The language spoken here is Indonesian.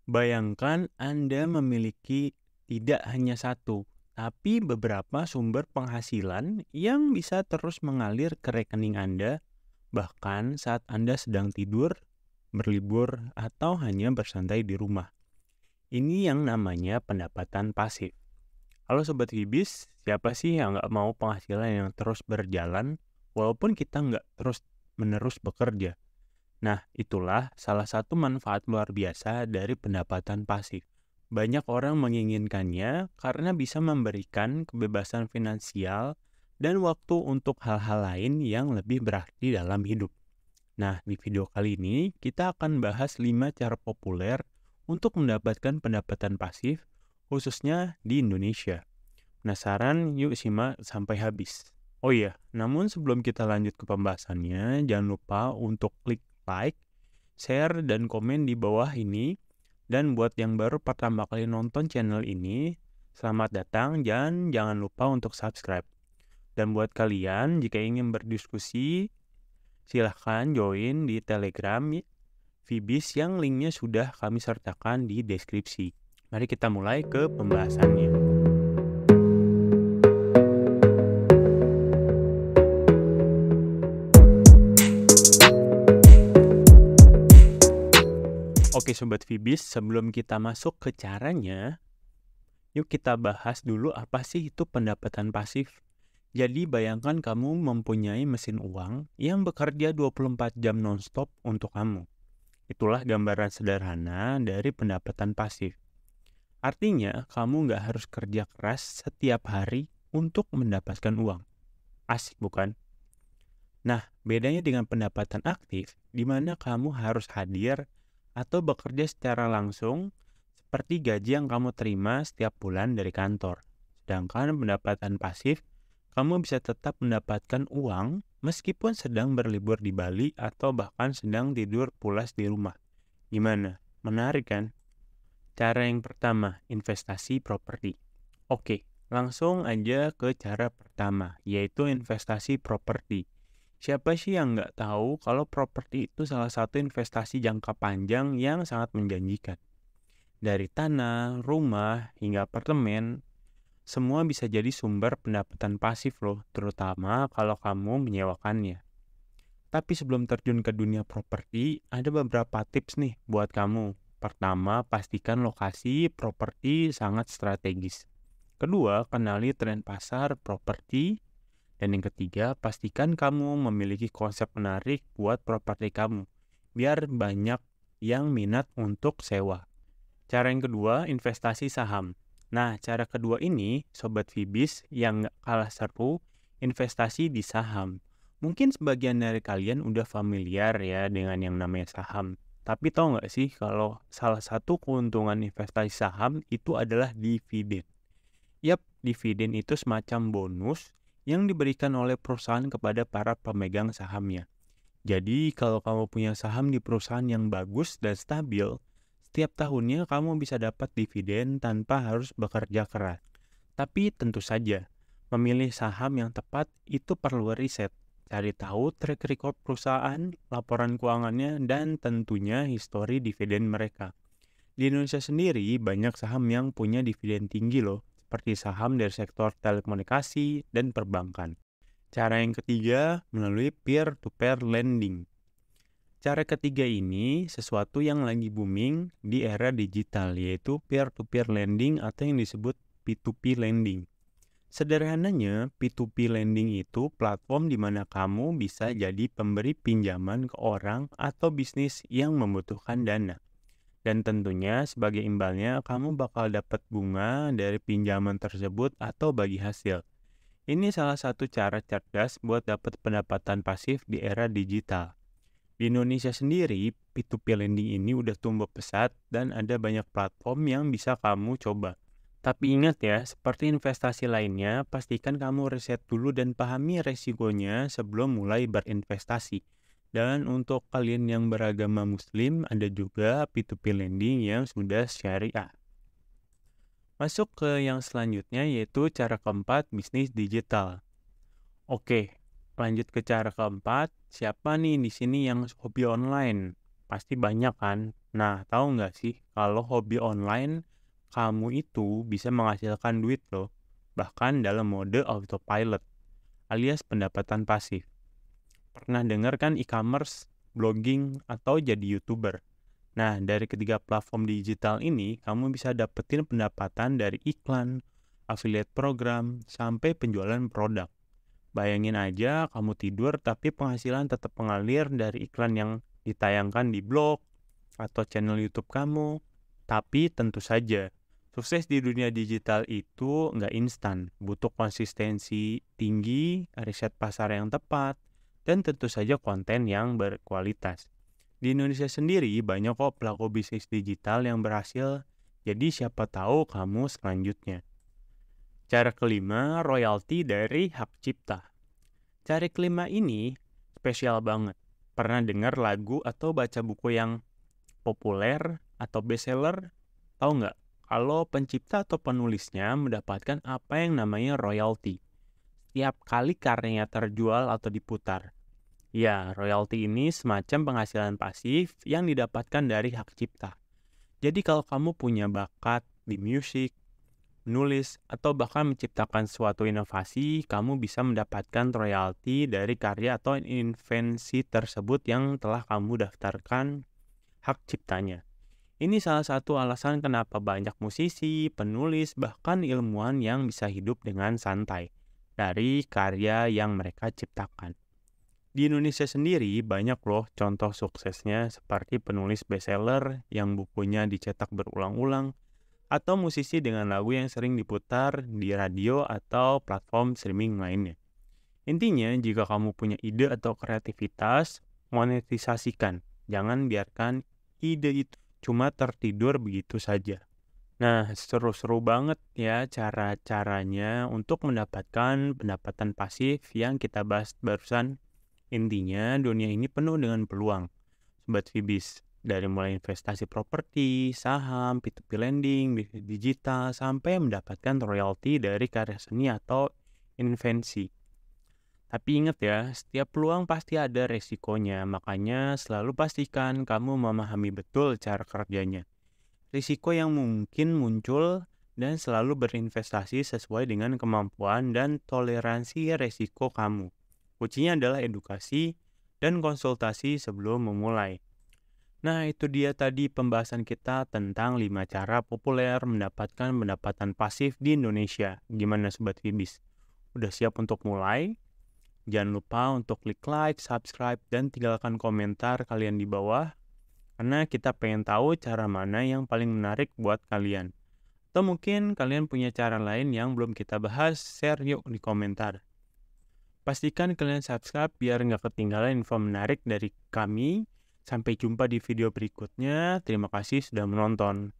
Bayangkan Anda memiliki tidak hanya satu, tapi beberapa sumber penghasilan yang bisa terus mengalir ke rekening Anda, bahkan saat Anda sedang tidur, berlibur, atau hanya bersantai di rumah. Ini yang namanya pendapatan pasif. Halo Sobat Hibis, siapa sih yang nggak mau penghasilan yang terus berjalan, walaupun kita nggak terus-menerus bekerja? Nah, itulah salah satu manfaat luar biasa dari pendapatan pasif. Banyak orang menginginkannya karena bisa memberikan kebebasan finansial dan waktu untuk hal-hal lain yang lebih berarti dalam hidup. Nah, di video kali ini kita akan bahas 5 cara populer untuk mendapatkan pendapatan pasif, khususnya di Indonesia. Penasaran? Yuk simak sampai habis. Oh iya, namun sebelum kita lanjut ke pembahasannya, jangan lupa untuk klik like, share, dan komen di bawah ini. Dan buat yang baru pertama kali nonton channel ini, selamat datang dan jangan lupa untuk subscribe. Dan buat kalian, jika ingin berdiskusi, silahkan join di Telegram Fibis yang linknya sudah kami sertakan di deskripsi. Mari kita mulai ke pembahasannya. Oke Sobat Fibis, sebelum kita masuk ke caranya, yuk kita bahas dulu apa sih itu pendapatan pasif. Jadi bayangkan kamu mempunyai mesin uang yang bekerja 24 jam nonstop untuk kamu. Itulah gambaran sederhana dari pendapatan pasif. Artinya, kamu nggak harus kerja keras setiap hari untuk mendapatkan uang. Asik bukan? Nah, bedanya dengan pendapatan aktif, di mana kamu harus hadir atau bekerja secara langsung seperti gaji yang kamu terima setiap bulan dari kantor. Sedangkan pendapatan pasif, kamu bisa tetap mendapatkan uang meskipun sedang berlibur di Bali atau bahkan sedang tidur pulas di rumah. Gimana? Menarik kan? Cara yang pertama, investasi properti. Oke, langsung aja ke cara pertama, yaitu investasi properti. Siapa sih yang nggak tahu kalau properti itu salah satu investasi jangka panjang yang sangat menjanjikan? Dari tanah, rumah, hingga apartemen, semua bisa jadi sumber pendapatan pasif loh, terutama kalau kamu menyewakannya. Tapi sebelum terjun ke dunia properti, ada beberapa tips nih buat kamu. Pertama, pastikan lokasi properti sangat strategis. Kedua, kenali tren pasar properti. Dan yang ketiga, pastikan kamu memiliki konsep menarik buat properti kamu, biar banyak yang minat untuk sewa. Cara yang kedua, investasi saham. Nah, cara kedua ini, Sobat Fibis, yang nggak kalah seru, investasi di saham. Mungkin sebagian dari kalian udah familiar ya dengan yang namanya saham. Tapi tahu nggak sih kalau salah satu keuntungan investasi saham itu adalah dividen. Yap, dividen itu semacam bonus yang diberikan oleh perusahaan kepada para pemegang sahamnya. Jadi, kalau kamu punya saham di perusahaan yang bagus dan stabil, setiap tahunnya kamu bisa dapat dividen tanpa harus bekerja keras. Tapi tentu saja, memilih saham yang tepat itu perlu riset. Cari tahu track record perusahaan, laporan keuangannya, dan tentunya histori dividen mereka. Di Indonesia sendiri, banyak saham yang punya dividen tinggi loh, seperti saham dari sektor telekomunikasi dan perbankan. Cara yang ketiga, melalui peer-to-peer lending. Cara ketiga ini sesuatu yang lagi booming di era digital, yaitu peer-to-peer lending atau yang disebut P2P lending. Sederhananya, P2P lending itu platform di mana kamu bisa jadi pemberi pinjaman ke orang atau bisnis yang membutuhkan dana. Dan tentunya sebagai imbalnya kamu bakal dapat bunga dari pinjaman tersebut atau bagi hasil. Ini salah satu cara cerdas buat dapat pendapatan pasif di era digital. Di Indonesia sendiri, P2P lending ini udah tumbuh pesat dan ada banyak platform yang bisa kamu coba. Tapi ingat ya, seperti investasi lainnya, pastikan kamu riset dulu dan pahami resikonya sebelum mulai berinvestasi. Dan untuk kalian yang beragama Muslim, ada juga P2P lending yang sudah syariah. Masuk ke yang selanjutnya yaitu cara keempat, bisnis digital. Oke, lanjut ke cara keempat. Siapa nih di sini yang hobi online? Pasti banyak kan? Nah, tahu nggak sih kalau hobi online kamu itu bisa menghasilkan duit loh, bahkan dalam mode autopilot alias pendapatan pasif. Pernah dengar kan e-commerce, blogging, atau jadi YouTuber? Nah, dari ketiga platform digital ini, kamu bisa dapetin pendapatan dari iklan, affiliate program, sampai penjualan produk. Bayangin aja kamu tidur tapi penghasilan tetap mengalir dari iklan yang ditayangkan di blog atau channel YouTube kamu. Tapi tentu saja, sukses di dunia digital itu nggak instan. Butuh konsistensi tinggi, riset pasar yang tepat, dan tentu saja konten yang berkualitas. Di Indonesia sendiri banyak kok pelaku bisnis digital yang berhasil, jadi siapa tahu kamu selanjutnya. Cara kelima, royalti dari hak cipta. Cara kelima ini spesial banget. Pernah dengar lagu atau baca buku yang populer atau bestseller? Tahu nggak? Kalau pencipta atau penulisnya mendapatkan apa yang namanya royalti setiap kali karyanya terjual atau diputar. Ya, royalti ini semacam penghasilan pasif yang didapatkan dari hak cipta. Jadi kalau kamu punya bakat di musik, menulis, atau bahkan menciptakan suatu inovasi, kamu bisa mendapatkan royalti dari karya atau invensi tersebut yang telah kamu daftarkan hak ciptanya. Ini salah satu alasan kenapa banyak musisi, penulis, bahkan ilmuwan yang bisa hidup dengan santai dari karya yang mereka ciptakan. Di Indonesia sendiri banyak loh contoh suksesnya seperti penulis bestseller yang bukunya dicetak berulang-ulang atau musisi dengan lagu yang sering diputar di radio atau platform streaming lainnya. Intinya, jika kamu punya ide atau kreativitas, monetisasikan. Jangan biarkan ide itu cuma tertidur begitu saja. Nah, seru-seru banget ya cara-caranya untuk mendapatkan pendapatan pasif yang kita bahas barusan. Intinya, dunia ini penuh dengan peluang, Sobat Fibis. Dari mulai investasi properti, saham, P2P lending, bisnis digital, sampai mendapatkan royalti dari karya seni atau invensi. Tapi ingat ya, setiap peluang pasti ada resikonya, makanya selalu pastikan kamu memahami betul cara kerjanya. Risiko yang mungkin muncul dan selalu berinvestasi sesuai dengan kemampuan dan toleransi resiko kamu. Kuncinya adalah edukasi dan konsultasi sebelum memulai. Nah, itu dia tadi pembahasan kita tentang 5 cara populer mendapatkan pendapatan pasif di Indonesia. Gimana Sobat Fibis? Udah siap untuk mulai? Jangan lupa untuk klik like, subscribe, dan tinggalkan komentar kalian di bawah. Karena kita pengen tahu cara mana yang paling menarik buat kalian. Atau mungkin kalian punya cara lain yang belum kita bahas, share yuk di komentar. Pastikan kalian subscribe biar nggak ketinggalan info menarik dari kami. Sampai jumpa di video berikutnya. Terima kasih sudah menonton.